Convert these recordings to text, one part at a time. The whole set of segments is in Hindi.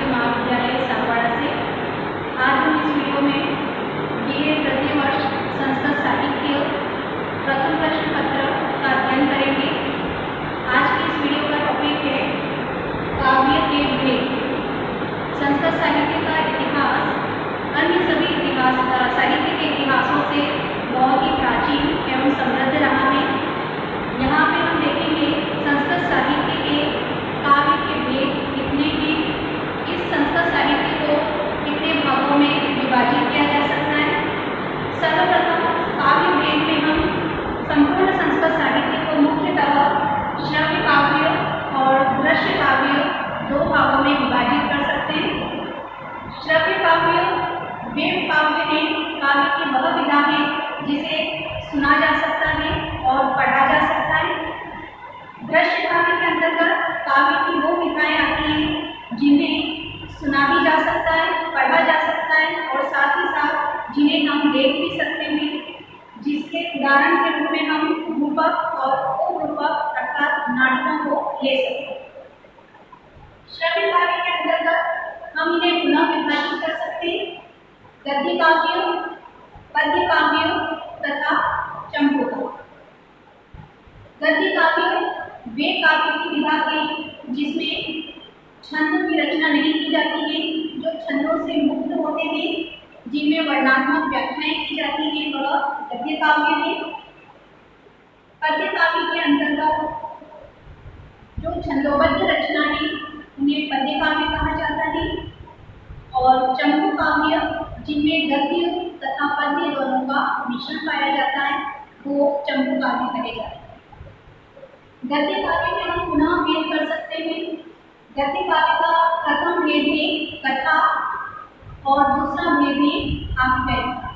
केंद्रीय महाविद्यालय सागवाड़ा से। आज हम इस वीडियो में BA प्रतिवर्ष संस्कृत साहित्य प्रथम प्रश्न पत्र का अध्ययन करेंगे। आज की इस वीडियो का टॉपिक है काव्य के भेद। संस्कृत साहित्य का इतिहास अन्य सभी साहित्य के इतिहासों से बहुत ही प्राचीन एवं समृद्ध रहा है। यहाँ पे हम देखेंगे संस्कृत साहित्य के काव्य के भेद कितने हैं, इस संस्कृत साहित्य को कितने भागों में विभाजित किया जा सकता है। सर्वप्रथम काव्य भेद में हम संपूर्ण संस्कृत साहित्य को मुख्यतः श्रव्य काव्य और दृश्य काव्य दो भागों में विभाजित कर सकते हैं। श्रव्य काव्य वे काव्य हैं, काव्य की वह विधा है जिसे सुना जा सकता है और पढ़ा जा सकता है। दृश्य काव्य के अंतर्गत काव्य की वो विधाएं आती हैं जिन्हें सुना भी जा सकता है, पढ़ा जा सकता है और साथ ही साथ जिन्हें हम देख भी सकते हैं, जिसके उदाहरण के रूप में हम रूपक और उपरूपक अर्थात नाटकों को ले सकते हैं। श्रव्य काव्य के अंतर्गत हम इन्हें पुनः विभाजित कर सकते हैं गद्य काव्य, पद्य काव्य तथा चंपू काव्य। गद्य काव्य वे काव्य की विधा है जिसमें छंद की रचना नहीं की जाती है, जो छंदों से मुक्त होते हैं, जिनमें वर्णात्मक व्याख्याएं की जाती हैं, वह गद्य काव्य है। पद्य काव्य के अंतर्गत जो छंदोबद्ध रचना है उन्हें पद्य काव्य कहा जाता है और चंपू काव्य जिनमें गद्य तथा पद्य दोनों का मिश्रण पाया जाता है वो चंपू काव्य कहे जाते हैं। गद्य काव्य में हम पुनः भेद कर सकते हैं। गद्य काव्य का प्रथम भेद है कथा और दूसरा भेद है आख्यायिका।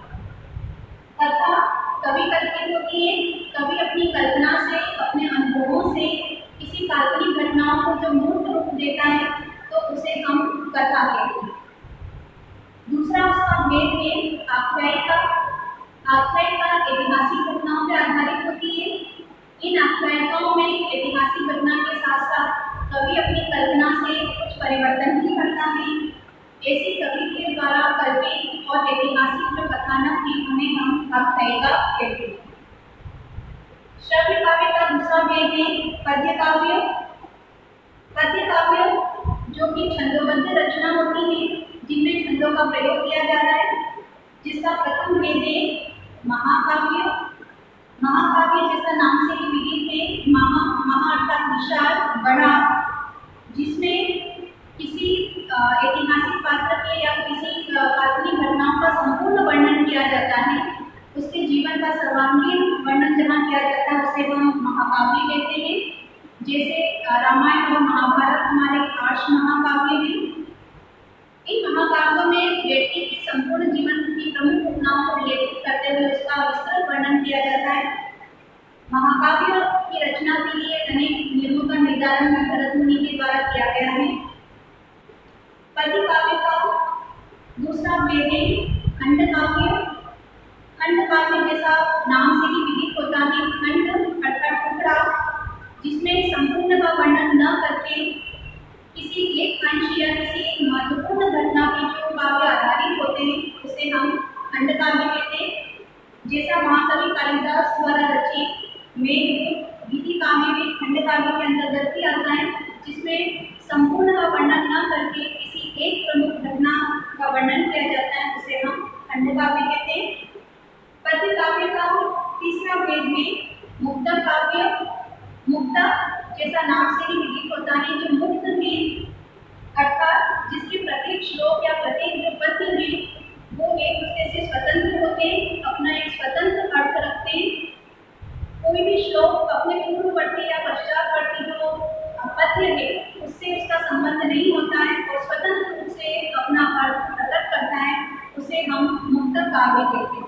कथा कवि कल्पित होती है, कवि अपनी कल्पना से, अपने अनुभवों से किसी काल्पनिक घटनाओं को जो मूर्त रूप देता है तो उसे हम कथा कहते हैं। दूसरा उसका भेद है आख्यायिका। आख्यायिका ऐतिहासिक घटनाओं पर आधारित होती है। इन आख्यायिकाओं में ऐतिहासिक घटना के साथ साथ कवि अपनी कल्पना से कुछ परिवर्तन भी करता है। ऐसी कवि के द्वारा कल्पित और ऐतिहासिक जो कथानक है उन्हें हम आख्यायिका कहते हैं। श्रव्य काव्य का दूसरा भेद है पद्य काव्य। पद्य काव्य जो कि छंदोबद्ध रचना होती है जिनमें छंदों का प्रयोग किया जाता है, जिसका प्रथम भेद है महाकाव्य। महाकाव्य जैसा नाम से ही विदित है, महा अर्थात विशाल, बड़ा, जिसमें किसी ऐतिहासिक पात्र के या किसी काल्पनिक घटनाओं का संपूर्ण वर्णन किया जाता है। उसके जीवन का सर्वांगीण वर्णन जहाँ किया जाता है उसे हम महाकाव्य कहते हैं। जैसे रामायण और महाभारत हमारे आर्ष महाकाव्य हैं। इन महाकाव्यों में व्यक्ति के संपूर्ण जीवन की प्रमुख घटनाओं को उल्लेखित करते हुए उसका विस्तृत वर्णन किया जाता है। महाकाव्य की रचना के लिए अनेक नियमों का निर्धारण भरत मुनि के द्वारा किया गया है। पद्य काव्य का दूसरा भेद है खंड काव्य। खंड काव्य जैसा नाम से ही विदित होता है, खंड अर्थात टुकड़ा, जिसमें संपूर्ण का वर्णन न करके किसी एक अंश या किसी एक महत्वपूर्ण घटना के जो काव्य आधारित होते हैं उसे हम खंड काव्य कहते हैं। जैसा महाकवि कालिदास द्वारा रचित मेघदूत गीति काव्य में खंड काव्य के अंतर्गत भी आता है, जिसमें संपूर्ण का वर्णन न करके किसी एक प्रमुख घटना का वर्णन किया जाता है उसे हम खंड काव्य कहते हैं। पद्य काव्य का तीसरा भेद है मुक्तक काव्य। मुक्तक जैसा नाम से ही विदित होता है, जो मुक्त है अर्थात जिसके प्रत्येक श्लोक या प्रत्येक जो पद्य है वो एक दूसरे से स्वतंत्र होते हैं, अपना एक स्वतंत्र अर्थ रखते हैं। कोई भी श्लोक अपने पूर्ववर्ती या पश्चातवर्ती जो पद्य है उससे उसका संबंध नहीं होता है और स्वतंत्र रूप से अपना अर्थ प्रकट करता है, उसे हम मुक्तक काव्य कहते हैं।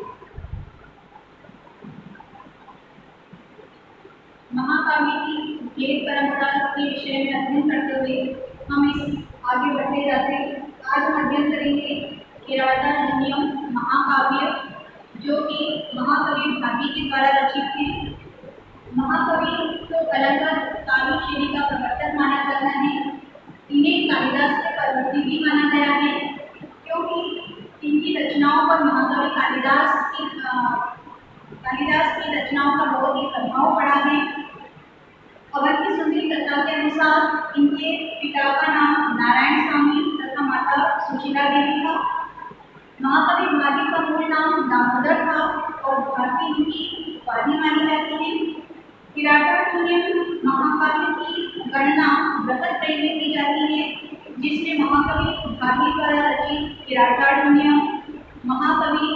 महाकाव्य की भेद परंपरा के विषय में अध्ययन करते हुए हम इस आगे बढ़ते जाते हैं। आज हम अध्ययन करेंगे किरातार्जुनीयम महाकाव्य, जो कि महाकवि भाभी के द्वारा रचित है। महाकवि को अलंकार काव्य शैली का प्रवर्तक माना जाता है। इन्हें कालिदास के दिव्य माना गया है, क्योंकि इनकी रचनाओं पर महाकवि कालिदास की रचनाओं का बहुत ही प्रभाव पड़ा है। अवर की सुंदरी कथा के अनुसार इनके पिता का नाम नारायण स्वामी तथा माता सुशीला देवी था। महाकवि भारती का मूल नाम दामोदर था और भारती इनकी उपाधि मानी जाती है। किरातार्जुनीयम महाकाव्य की गणना बृहत त्रयी में की जाती है, जिसमें महाकवि भारती द्वारा रचित किरातार्जुनीयम, महाकवि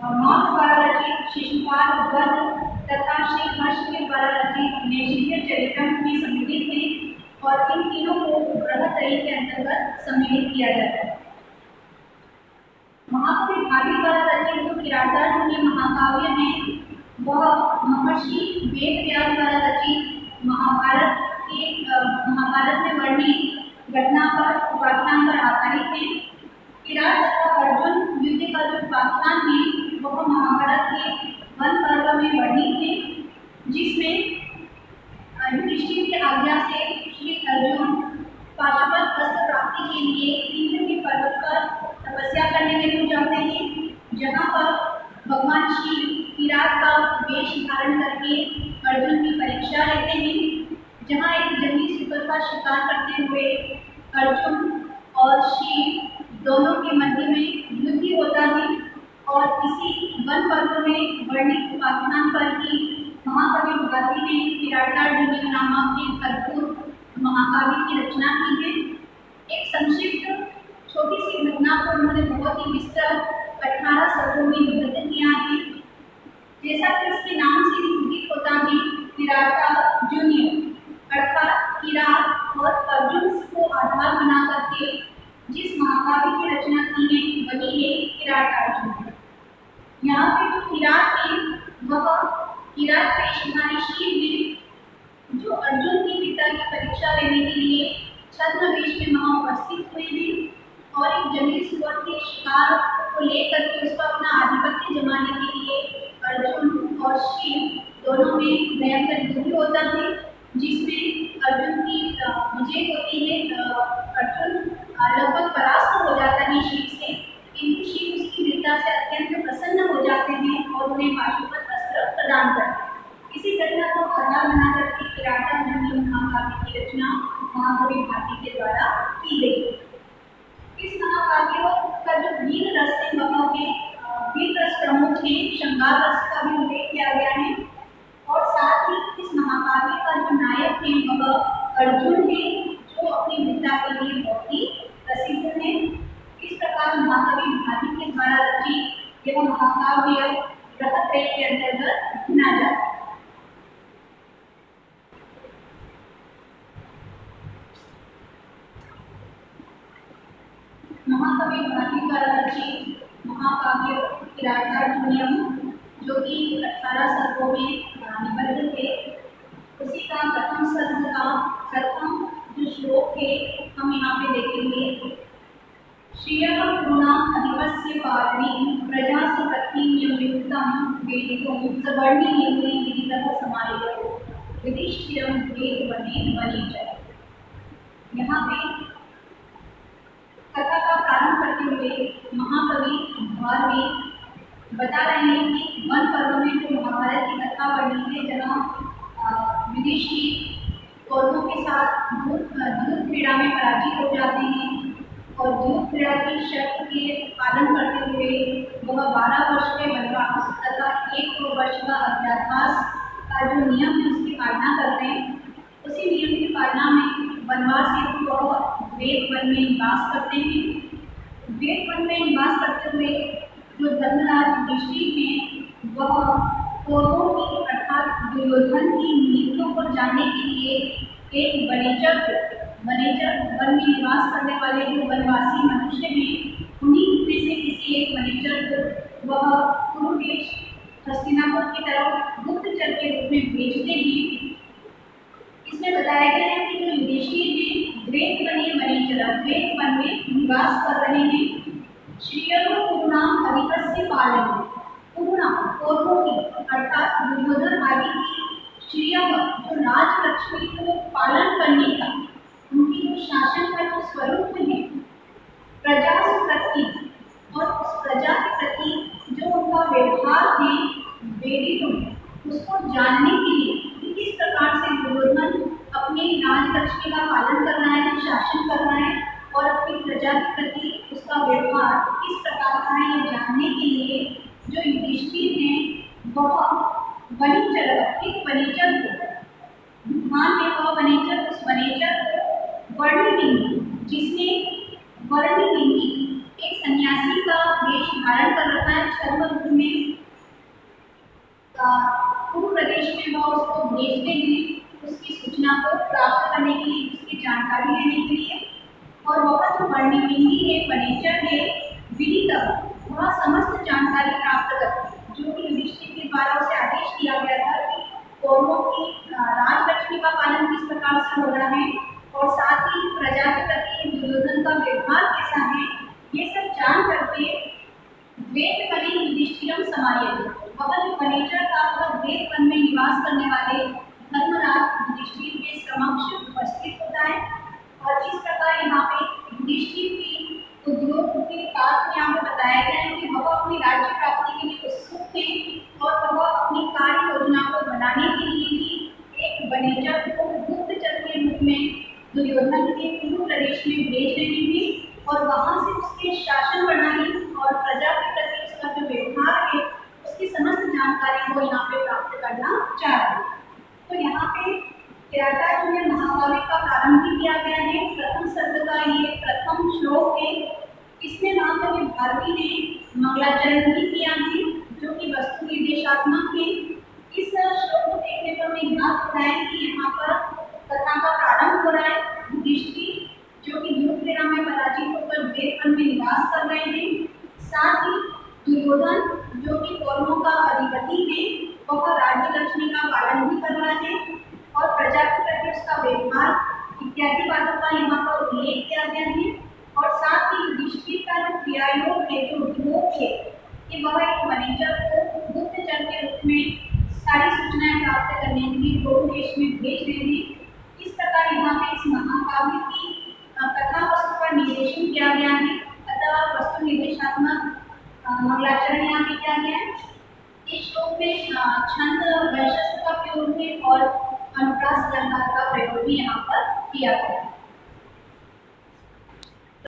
मौत द्वारा रचित शिशुपाल वध तथा श्री हर्ष के द्वारा रचित नैषधीय चरित्रम में सम्मिलित है और इन तीनों को बृहत त्रयी के अंतर्गत सम्मिलित किया जाता है। महाकवि भारती द्वारा रचित जो किरातार्जुनीय महाकाव्य है वह महर्षि वेद व्यास द्वारा रचित महाभारत में वर्णित घटना पर उपाख्यान पर आधारित है। किरात तथा अर्जुन युद्ध का जो उपाख्यान है वह महाभारत के वन पर्व में वर्णित है, जिसमें युधिष्ठिर की आज्ञा से श्री अर्जुन पाशुपत अस्त्र प्राप्ति के लिए इंद्र के पर्वत पर तपस्या करने के लिए जाते हैं, जहाँ पर भगवान शिव किरात का वेश धारण करके अर्जुन की परीक्षा लेते हैं। जहाँ एक जंगली सुकर का शिकार करते हुए अर्जुन और शिव दोनों के मध्य में युद्ध होता है और इसी वन पर्व में वर्णित उपाख्यान पर ही महाकवि भारती ने किरातार्जुनीय नामक एक अद्भुत महाकाव्य की रचना की है। एक संक्षिप्त छोटी सी घटना को उन्होंने बहुत ही विस्तृत 18 सर्गों में विभक्त किया है। जैसा कि इसके नाम से ही उल्लेख होता है, किरातार्जुनीय अर्थात किरात और अर्जुन को आधार बना करके जिस महाकाव्य की रचना की है वही है किरातार्जुनीय। यहाँ पे जो किरात है वह किरात पेशधारी शिव ने जो अर्जुन के पिता की परीक्षा लेने के लिए छद्मवेश में वहाँ उपस्थित हुए हैं और एक जंगली सुअर के शिकार को लेकर के उस पर अपना आधिपत्य जमाने के लिए अर्जुन और शिव दोनों में भयंकर युद्ध होता है, जिसमें अर्जुन की विजय होती है। अर्जुन लगभग परास्त हो जाता है शिव से, किंतु शिव उसकी वीरता से अत्यंत प्रसन्न हो जाते हैं और उन्हें पाशुपत अस्त्र प्रदान करते हैं। इसी घटना को आधार बना करके किरातार्जुनीय महाकाव्य की रचना महाकवि भारती के द्वारा की गई। इस महाकाव्य का जो वीर रस है वह है वीर रस प्रमुख है, श्रृंगार रस का भी उल्लेख किया गया है और साथ ही इस महाकाव्य का जो नायक है वह अर्जुन है, जो अपनी वीरता के लिए बहुत ही प्रसिद्ध है। इस प्रकार महाकवि भारती के द्वारा रचित यह महाकाव्य बृहत त्रयी के अंतर्गत गिना जाता है। महाकवि भारती द्वारा रचित महाकाव्य किरातार्जुनीयम जो कि 18 सर्गों में निबद्ध थे, उसी का प्रथम सर्ग का प्रथम जो श्लोक है हम यहाँ पे देखेंगे। श्रियः पूर्णा अधिपस्य पालनी प्रजा सुप्रतिनियुक्तं वेदितुं सवर्णीयं विदितः समायो युधिष्ठिरं वेद वने च। यहाँ पे कथा का प्रारंभ करते हुए महाकवि भारती बता रहे हैं कि वन पर्व में जो महाभारत की कथा वर्णित है, जहाँ युधिष्ठिर कौरवों के साथ द्यूत क्रीड़ा में पराजित हो जाते हैं और द्यूत क्रीड़ा की शर्त के पालन करते हुए वह 12 वर्ष के वनवास तथा 1 वर्ष का अज्ञातवास का जो नियम है उसकी पालना करते हैं। उसी नियम की पालना में वनवास हेतु वह वेद वन में निवास करते हैं। वेद वन में निवास करते हुए जो धर्मराज युधिष्ठिर हैं वह कौरवों की अर्थात दुर्योधन की नीतियों को जानने के लिए एक वनेचर वन में निवास करने वाले जो वनवासी मनुष्य हैं उन्हीं में से किसी एक वनेचर को वह कुरुदेश हस्तिनापुर की तरफ गुप्तचर के रूप में भेजते हैं। इसमें बताया गया है कि जो युधिष्ठिर हैं द्वैत वन में निवास कर रहे हैं। श्रियः पूर्णा अधिपस्य पालने, पूर्णा कौरवों की अर्थात दुर्योधन आदि की श्रियः जो राज लक्ष्मी को पालन करने का उनकी जो शासन का जो स्वरूप है प्रजा प्रति, और उस प्रजा के प्रति जो उनका व्यवहार है वेदिक में, उसको जानने के लिए किस प्रकार से दुर्योधन अपनी राजलक्ष्मी का पालन कर रहा है, शासन कर रहा है और अपनी प्रजा के प्रति उसका व्यवहार किस प्रकार का है, ये जानने के लिए जो युधिष्ठिर है वह वनीचर को ध्यान में वह वनेचर, उस वनेचर को वर्णिलिंगी, जिसने वर्णिलिंगी एक सन्यासी का वेश धारण कर रखा है छद्म रूप में, पूर्व प्रदेश में वह उसको भेजते हैं उसकी सूचना को प्राप्त करने के लिए, उसकी जानकारी लेने के लिए। और वह जो वर्णिलिंगी है, वनेचर है, विदित वह समस्त जानकारी प्राप्त करती, जो कि युधिष्ठिर के द्वारा उसे आदेश दिया गया था कि कौरवों की राजलक्ष्मी का पालन किस प्रकार से हो रहा है और साथ ही प्रजा के प्रति दुर्योधन का व्यवहार कैसा है, ये सब जान करके द्वैत वने युधिष्ठिरम समायते, वह जो वनेचर था वह द्वैत वन में निवास करने वाले धर्मराज युधिष्ठिर के समक्ष उपस्थित होता है। और इस प्रकार यहाँ पे युधिष्ठिर की उद्योग के बात में यहाँ पे बताया गया है कि वह अपनी राज्य प्राप्ति के लिए उत्सुक थे और वह अपनी कार्य योजना को बनाने के लिए ही एक वनेचर को गुप्तचर के रूप में दुर्योधन के पूर्व प्रदेश में भेज रहे थे और वहाँ से उसके शासन प्रणाली और प्रजा के प्रति उसका जो व्यवहार है उसकी समस्त जानकारी को यहाँ पे प्राप्त करना चाह रहे हैं। तो यहाँ पे किरातार्जुनीय महाकाव्य का प्रारंभ भी किया गया है। प्रथम सर्ग का ये प्रथम श्लोक है। इसमें महाकवि भारती ने मंगलाचरण भी किया है जो कि वस्तु निर्देशात्मक है। इस श्लोक को देखने पर हमें याद होता है कि यहाँ पर कथा का प्रारंभ हो रहा है। युधिष्ठिर जो कि युद्धक्रीड़ा में पराजित होकर द्वैत वन में निवास कर रहे हैं, साथ ही दुर्योधन जो कि कौरवों का अधिपति है वह राज्य लक्ष्मी का पालन भी कर रहा है और प्रजा के प्रति उसका व्यवहार इत्यादि बातों का यहाँ पर उल्लेख किया गया है। और साथ ही युधिष्ठिर का जो क्रियायोग है, जो उद्योग है कि वह एक वनेचर को गुप्तचर के रूप में सारी सूचनाएं प्राप्त करने के लिए दो देश में भेज रहे हैं। इस प्रकार यहाँ पे इस महाकाव्य की कथा वस्तु पर निर्देशन किया गया है, अतः वस्तु निर्देशात्मक मंगलाचरण यहाँ पे किया गया है। इस श्लोक में छंद वैशस्त्र का प्रयोग है और अनुप्रास अलंकार का प्रयोग भी यहाँ पर किया गया है।